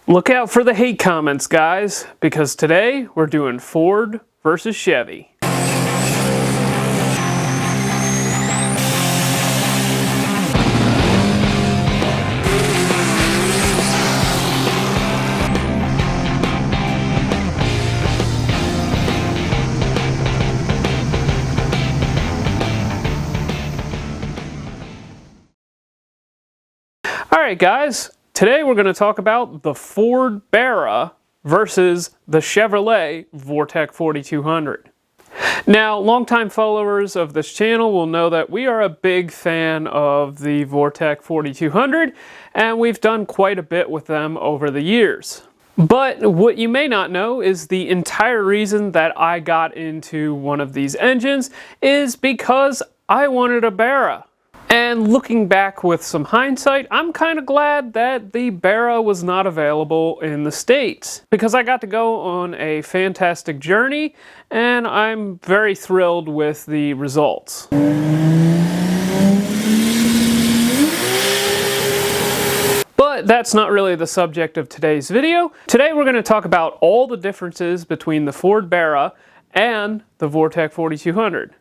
Look out for the hate comments, guys, because today we're doing Ford versus Chevy. Alright guys, today we're going to talk about the Ford Barra versus the Chevrolet Vortec 4200. Now, longtime followers of this channel will know that we are a big fan of the Vortec 4200, and we've done quite a bit with them over the years. But what you may not know is the entire reason that I got into one of these engines is because I wanted a Barra. And looking back with some hindsight, I'm kind of glad that the Barra was not available in the States, because I got to go on a fantastic journey and I'm very thrilled with the results. But that's not really the subject of today's video. Today we're going to talk about all the differences between the Ford Barra and the Vortec 4200.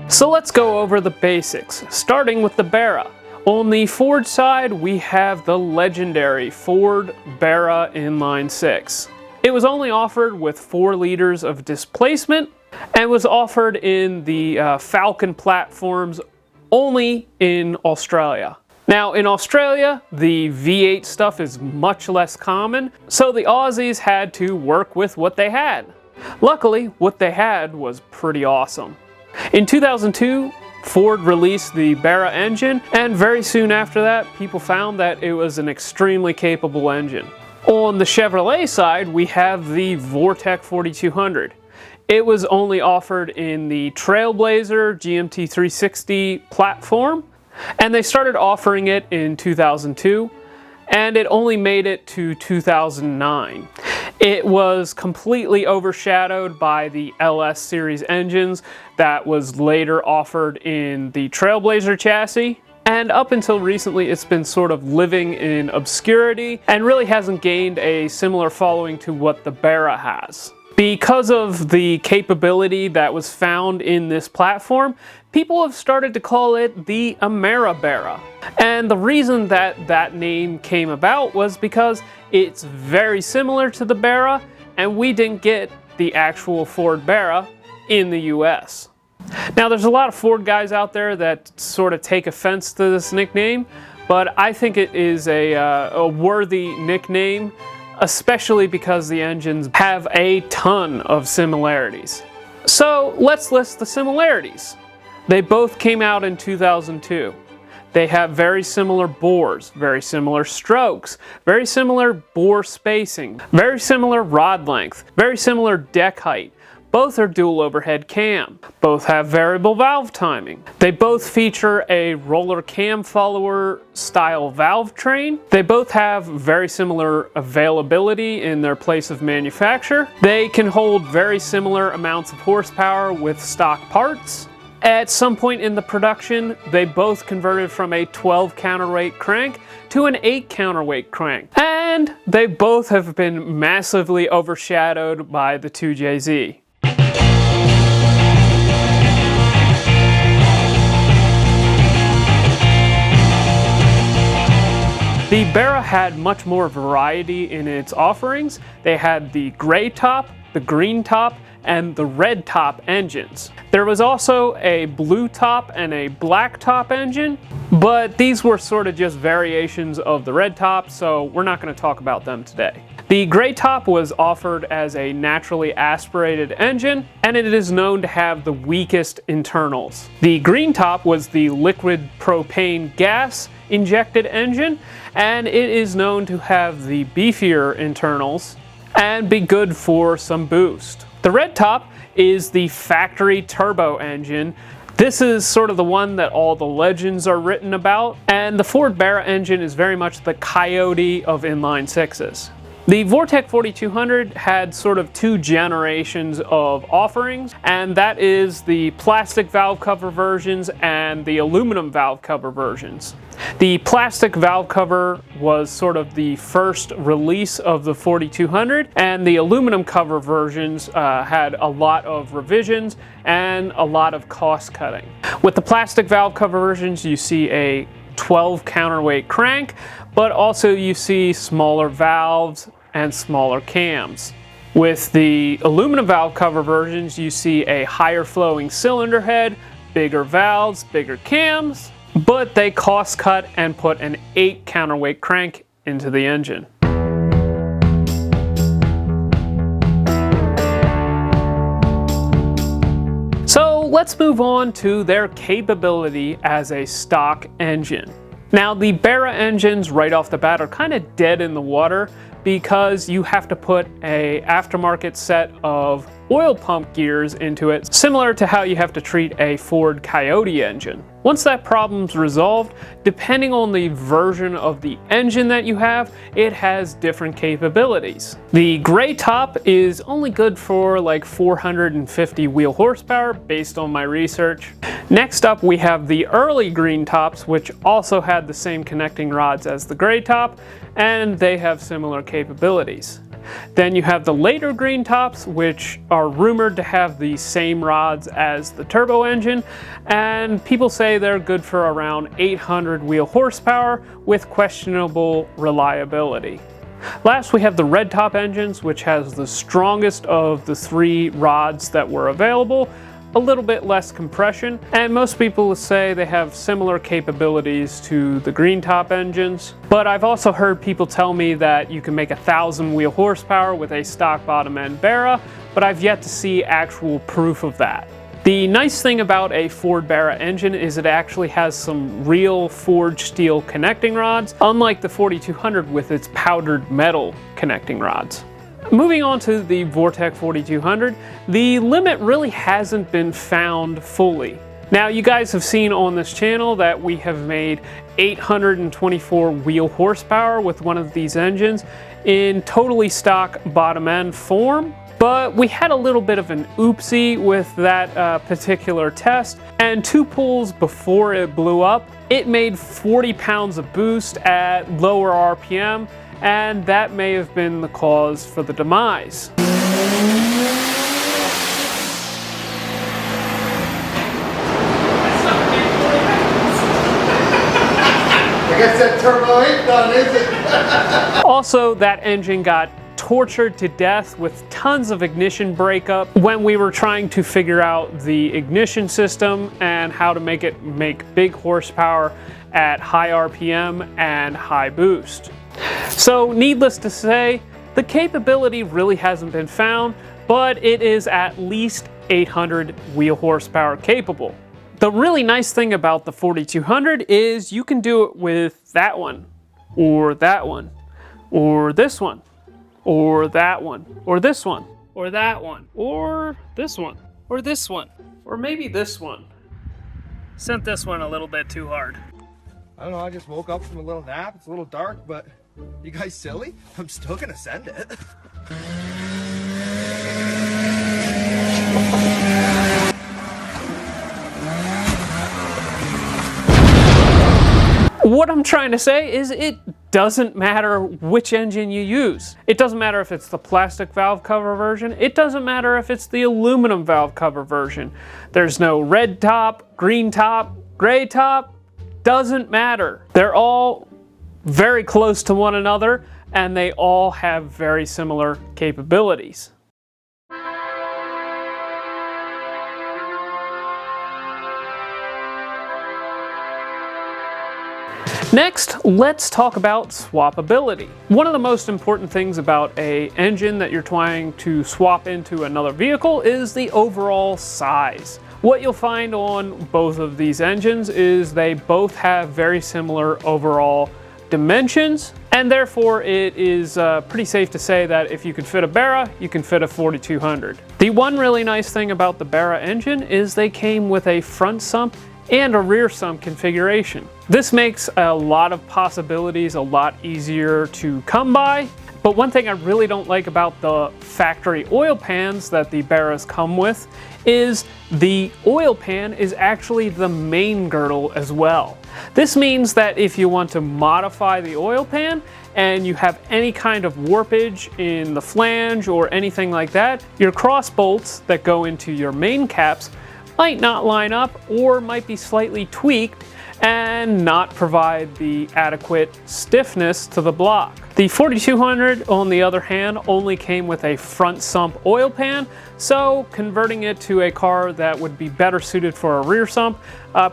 So let's go over the basics, starting with the Barra. On the Ford side, we have the legendary Ford Barra Inline 6. It was only offered with 4 liters of displacement and was offered in the Falcon platforms only in Australia. Now in Australia, the V8 stuff is much less common, so the Aussies had to work with what they had. Luckily, what they had was pretty awesome. In 2002, Ford released the Barra engine, and very soon after that, people found that it was an extremely capable engine. On the Chevrolet side, we have the Vortec 4200. It was only offered in the Trailblazer GMT 360 platform, and they started offering it in 2002, and it only made it to 2009. It was completely overshadowed by the LS series engines that was later offered in the Trailblazer chassis. And up until recently, it's been sort of living in obscurity and really hasn't gained a similar following to what the Barra has. Because of the capability that was found in this platform, people have started to call it the Ameri-Barra. And the reason that that name came about was because it's very similar to the Barra, and we didn't get the actual Ford Barra in the US. Now, there's a lot of Ford guys out there that sort of take offense to this nickname, but I think it is a worthy nickname, especially because the engines have a ton of similarities. So let's list the similarities. They both came out in 2002. They have very similar bores, very similar strokes, very similar bore spacing, very similar rod length, very similar deck height. Both are dual overhead cam. Both have variable valve timing. They both feature a roller cam follower style valve train. They both have very similar availability in their place of manufacture. They can hold very similar amounts of horsepower with stock parts. At some point in the production, they both converted from a 12 counterweight crank to an 8 counterweight crank. And they both have been massively overshadowed by the 2JZ. The Barra had much more variety in its offerings. They had the gray top, the green top, and the red top engines. There was also a blue top and a black top engine, but these were sort of just variations of the red top, so we're not going to talk about them today. The gray top was offered as a naturally aspirated engine, and it is known to have the weakest internals. The green top was the liquid propane gas injected engine, and it is known to have the beefier internals and be good for some boost. The red top is the factory turbo engine. This is sort of the one that all the legends are written about, and the Ford Barra engine is very much the Coyote of inline sixes. The Vortec 4200 had sort of two generations of offerings, and that is the plastic valve cover versions and the aluminum valve cover versions. The plastic valve cover was sort of the first release of the 4200, and the aluminum cover versions had a lot of revisions and a lot of cost cutting. With the plastic valve cover versions, you see a 12 counterweight crank, but also you see smaller valves and smaller cams. With the aluminum valve cover versions, you see a higher flowing cylinder head, bigger valves, bigger cams, but they cost cut and put an 8 counterweight crank into the engine. So let's move on to their capability as a stock engine. Now, the Barra engines right off the bat are kind of dead in the water because you have to put an aftermarket set of oil pump gears into it, similar to how you have to treat a Ford Coyote engine. Once that problem's resolved, depending on the version of the engine that you have, it has different capabilities. The gray top is only good for like 450 wheel horsepower based on my research. Next up, we have the early green tops, which also had the same connecting rods as the gray top, and they have similar capabilities. Then you have the later green tops, which are rumored to have the same rods as the turbo engine, and people say they're good for around 800 wheel horsepower with questionable reliability. Last, we have the red top engines, which has the strongest of the 3 rods that were available, a little bit less compression, and most people say they have similar capabilities to the green top engines. But I've also heard people tell me that you can make 1,000 wheel horsepower with a stock bottom end Barra, but I've yet to see actual proof of that. The nice thing about a Ford Barra engine is it actually has some real forged steel connecting rods, unlike the 4200 with its powdered metal connecting rods. Moving on to the Vortec 4200, the limit really hasn't been found fully. Now, you guys have seen on this channel that we have made 824 wheel horsepower with one of these engines in totally stock bottom end form, but we had a little bit of an oopsie with that particular test, and 2 pulls before it blew up, it made 40 pounds of boost at lower RPM, and that may have been the cause for the demise. I guess that turbo ain't done, is it? Also, that engine got tortured to death with tons of ignition breakup when we were trying to figure out the ignition system and how to make it make big horsepower at high RPM and high boost. So needless to say, the capability really hasn't been found, but it is at least 800 wheel horsepower capable. The really nice thing about the 4200 is you can do it with that one, or that one, or this one, or that one, or this one, or that one, or this one, or this one, or maybe this one. Sent this one a little bit too hard. I don't know, I just woke up from a little nap. It's a little dark, but you guys silly? I'm still gonna send it. What I'm trying to say is it doesn't matter which engine you use. It doesn't matter if it's the plastic valve cover version. It doesn't matter if it's the aluminum valve cover version. There's no red top, green top, gray top. Doesn't matter. They're all very close to one another, and they all have very similar capabilities. Next, let's talk about swappability. One of the most important things about an engine that you're trying to swap into another vehicle is the overall size. What you'll find on both of these engines is they both have very similar overall dimensions, and therefore it is pretty safe to say that if you could fit a Barra, you can fit a 4200. The one really nice thing about the Barra engine is they came with a front sump and a rear sump configuration. This makes a lot of possibilities a lot easier to come by, But one thing I really don't like about the factory oil pans that the Barras come with is the oil pan is actually the main girdle as well. This means that if you want to modify the oil pan and you have any kind of warpage in the flange or anything like that, your cross bolts that go into your main caps might not line up or might be slightly tweaked and not provide the adequate stiffness to the block. The 4200, on the other hand, only came with a front sump oil pan, so converting it to a car that would be better suited for a rear sump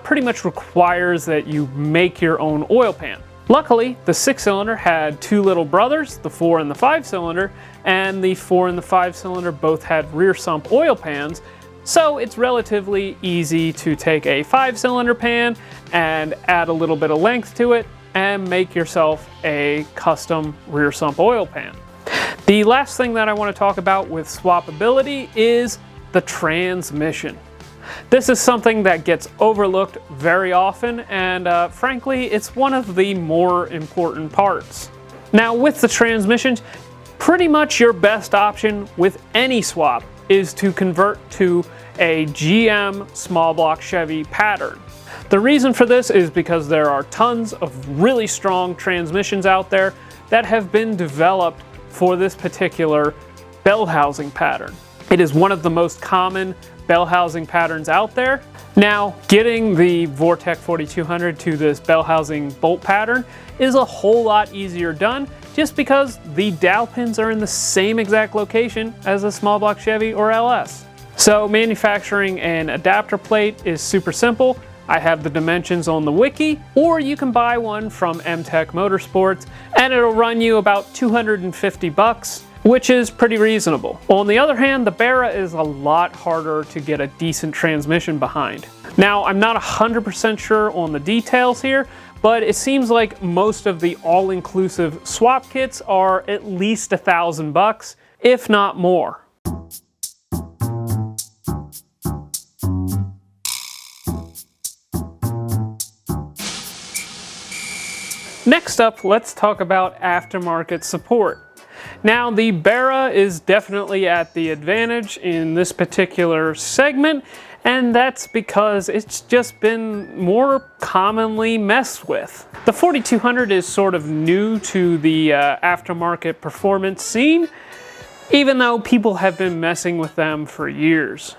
pretty much requires that you make your own oil pan. Luckily, the 6-cylinder had two little brothers, the 4 and the 5-cylinder, and the 4 and the 5-cylinder both had rear sump oil pans, so it's relatively easy to take a 5-cylinder pan and add a little bit of length to it and make yourself a custom rear sump oil pan. The last thing that I want to talk about with swappability is the transmission. This is something that gets overlooked very often, and frankly, it's one of the more important parts. Now, with the transmissions, pretty much your best option with any swap is to convert to a GM small block Chevy pattern. The reason for this is because there are tons of really strong transmissions out there that have been developed for this particular bell housing pattern. It is one of the most common bell housing patterns out there. Now, getting the Vortec 4200 to this bell housing bolt pattern is a whole lot easier done just because the dowel pins are in the same exact location as a small block Chevy or LS. So manufacturing an adapter plate is super simple. I have the dimensions on the wiki, or you can buy one from M-Tech Motorsports and it'll run you about 250 bucks, which is pretty reasonable. On the other hand, the Barra is a lot harder to get a decent transmission behind. Now, I'm not 100% sure on the details here, but it seems like most of the all-inclusive swap kits are at least $1,000, if not more. Next up, let's talk about aftermarket support. Now, the Barra is definitely at the advantage in this particular segment, and that's because it's just been more commonly messed with. The 4200 is sort of new to the aftermarket performance scene, even though people have been messing with them for years.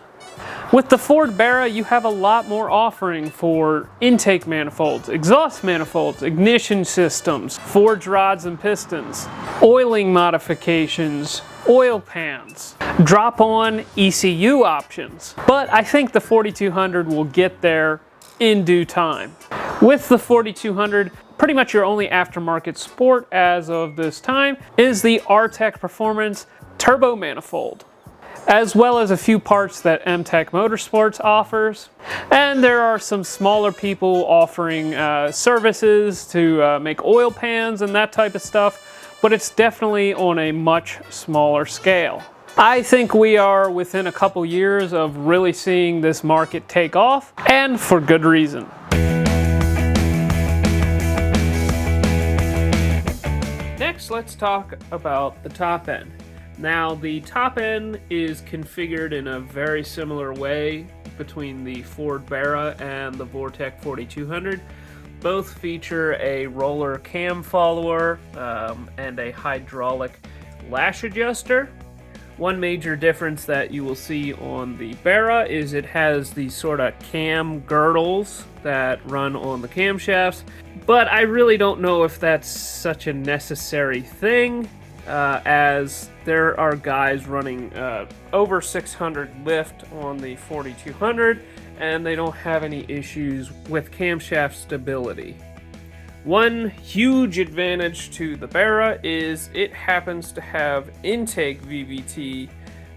With the Ford Barra, you have a lot more offering for intake manifolds, exhaust manifolds, ignition systems, forged rods and pistons, oiling modifications, oil pans, drop-on ECU options. But I think the 4200 will get there in due time. With the 4200, pretty much your only aftermarket support as of this time is the R-Tech Performance turbo manifold, as well as a few parts that M-Tech Motorsports offers. And there are some smaller people offering services to make oil pans and that type of stuff, but it's definitely on a much smaller scale. I think we are within a couple years of really seeing this market take off, and for good reason. Next, let's talk about the top end. Now, the top end is configured in a very similar way between the Ford Barra and the Vortec 4200. Both feature a roller cam follower and a hydraulic lash adjuster. One major difference that you will see on the Barra is it has these sort of cam girdles that run on the camshafts, but I really don't know if that's such a necessary thing, as there are guys running over 600 lift on the 4200 and they don't have any issues with camshaft stability. One huge advantage to the Barra is it happens to have intake VVT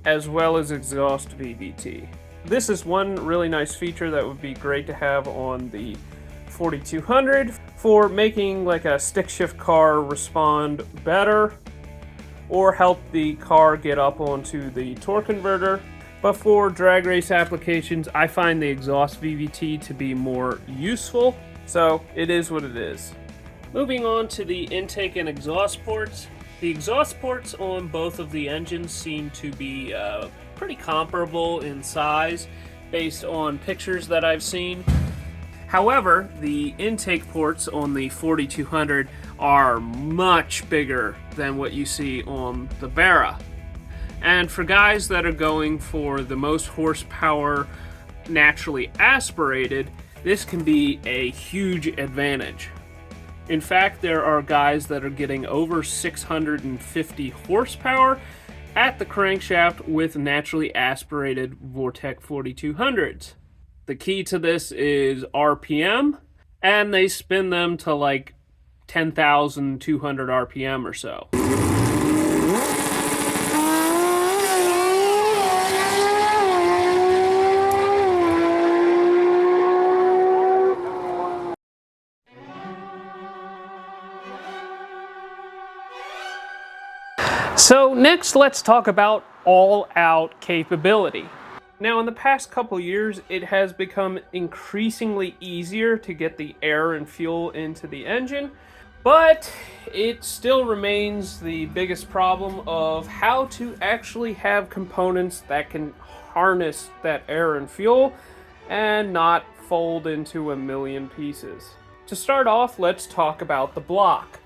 as well as exhaust VVT. This is one really nice feature that would be great to have on the 4200 for making like a stick shift car respond better or help the car get up onto the torque converter. But for drag race applications, I find the exhaust VVT to be more useful, so it is what it is. Moving on to the intake and exhaust ports, The exhaust ports on both of the engines seem to be pretty comparable in size based on pictures that I've seen. However, the intake ports on the 4200 are much bigger than what you see on the Barra. And for guys that are going for the most horsepower naturally aspirated, this can be a huge advantage. In fact, there are guys that are getting over 650 horsepower at the crankshaft with naturally aspirated Vortec 4200s. The key to this is RPM, and they spin them to like 10,200 RPM or so. So next, let's talk about all-out capability. Now, in the past couple years, it has become increasingly easier to get the air and fuel into the engine, but it still remains the biggest problem of how to actually have components that can harness that air and fuel and not fold into a million pieces. To start off, let's talk about the block.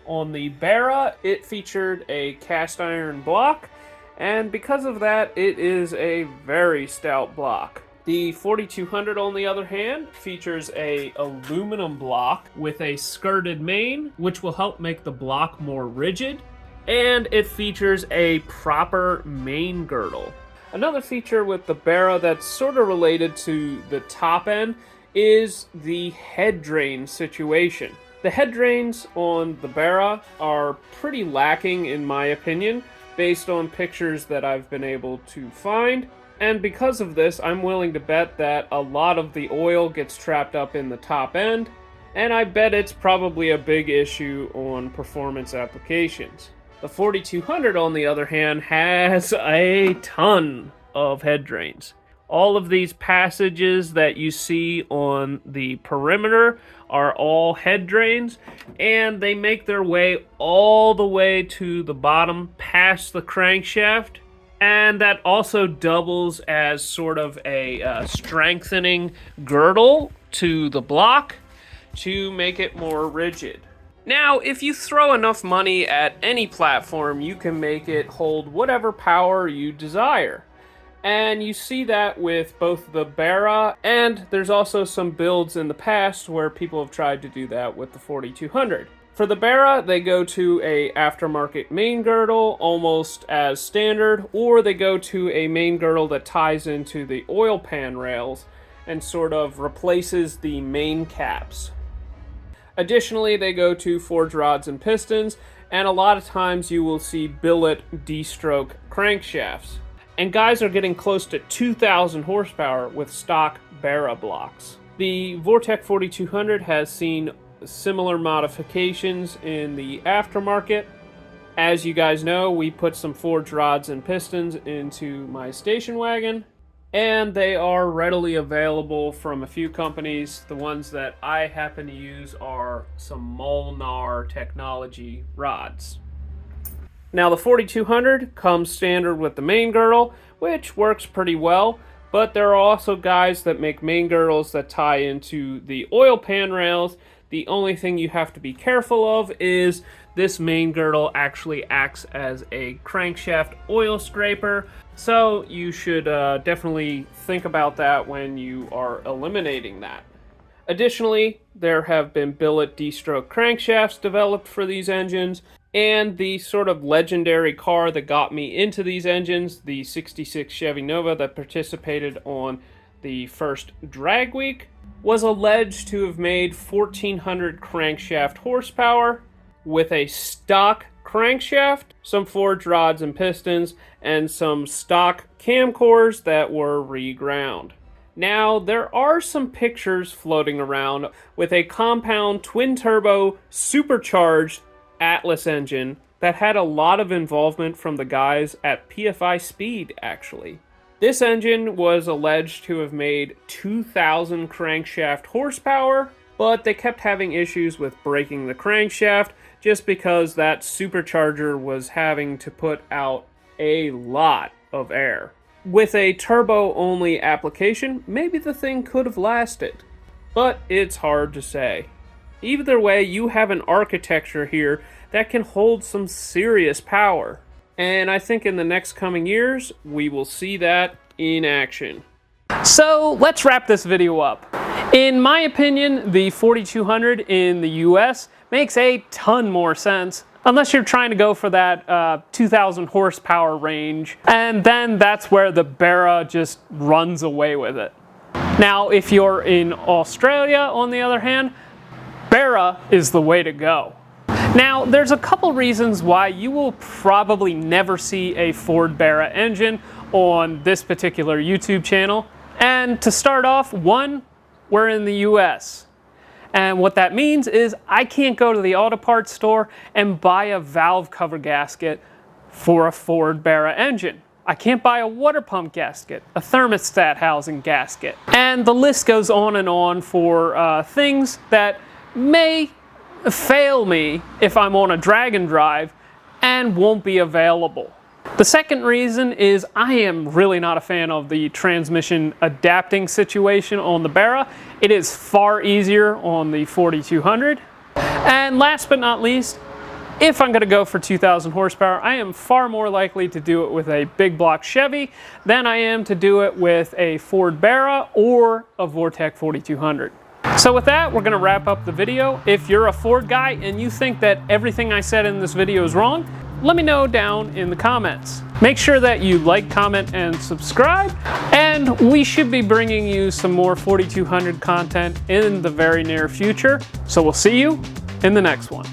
On the Barra, it featured a cast iron block, and because of that, it is a very stout block. The 4200, on the other hand, features a aluminum block with a skirted main, which will help make the block more rigid, and it features a proper main girdle. Another feature with the Barra that's sort of related to the top end is the head drain situation. The head drains on the Barra are pretty lacking in my opinion, based on pictures that I've been able to find. And because of this, I'm willing to bet that a lot of the oil gets trapped up in the top end, and I bet it's probably a big issue on performance applications. The 4200, on the other hand, has a ton of head drains. All of these passages that you see on the perimeter are all head drains, and they make their way all the way to the bottom past the crankshaft, and that also doubles as sort of a strengthening girdle to the block to make it more rigid. Now, if you throw enough money at any platform, you can make it hold whatever power you desire. And you see that with both the Barra, and there's also some builds in the past where people have tried to do that with the 4200. For the Barra, they go to a aftermarket main girdle almost as standard, or they go to a main girdle that ties into the oil pan rails and sort of replaces the main caps. Additionally, they go to forged rods and pistons, and a lot of times you will see billet D-stroke crankshafts. And guys are getting close to 2,000 horsepower with stock Barra blocks. The Vortec 4200 has seen similar modifications in the aftermarket. As you guys know, we put some forged rods and pistons into my station wagon, and they are readily available from a few companies. The ones that I happen to use are some Molnar technology rods. Now, the 4200 comes standard with the main girdle, which works pretty well, but there are also guys that make main girdles that tie into the oil pan rails. The only thing you have to be careful of is this main girdle actually acts as a crankshaft oil scraper, so you should definitely think about that when you are eliminating that. Additionally, there have been billet D-stroke crankshafts developed for these engines, and the sort of legendary car that got me into these engines, the 66 Chevy Nova that participated on the first drag week, was alleged to have made 1,400 crankshaft horsepower with a stock crankshaft, some forged rods and pistons, and some stock cam cores that were reground. Now, there are some pictures floating around with a compound twin-turbo supercharged Atlas engine that had a lot of involvement from the guys at PFI Speed, actually. This engine was alleged to have made 2,000 crankshaft horsepower, but they kept having issues with breaking the crankshaft just because that supercharger was having to put out a lot of air. With a turbo-only application, maybe the thing could have lasted, but it's hard to say. Either way, you have an architecture here that can hold some serious power, and I think in the next coming years, we will see that in action. So let's wrap this video up. In my opinion, the 4200 in the US makes a ton more sense, unless you're trying to go for that 2000 horsepower range, and then that's where the Barra just runs away with it. Now, if you're in Australia, on the other hand, Barra is the way to go. Now, there's a couple reasons why you will probably never see a Ford Barra engine on this particular YouTube channel. And to start off, one, we're in the US. And what that means is I can't go to the auto parts store and buy a valve cover gasket for a Ford Barra engine. I can't buy a water pump gasket, a thermostat housing gasket. And the list goes on for things that may fail me if I'm on a drag and drive and won't be available. The second reason is I am really not a fan of the transmission adapting situation on the Barra. It is far easier on the 4200. And last but not least, if I'm going to go for 2000 horsepower, I am far more likely to do it with a big block Chevy than I am to do it with a Ford Barra or a Vortec 4200. So with that, we're going to wrap up the video. If you're a Ford guy and you think that everything I said in this video is wrong, let me know down in the comments. Make sure that you like, comment, and subscribe, and we should be bringing you some more 4200 content in the very near future. So we'll see you in the next one.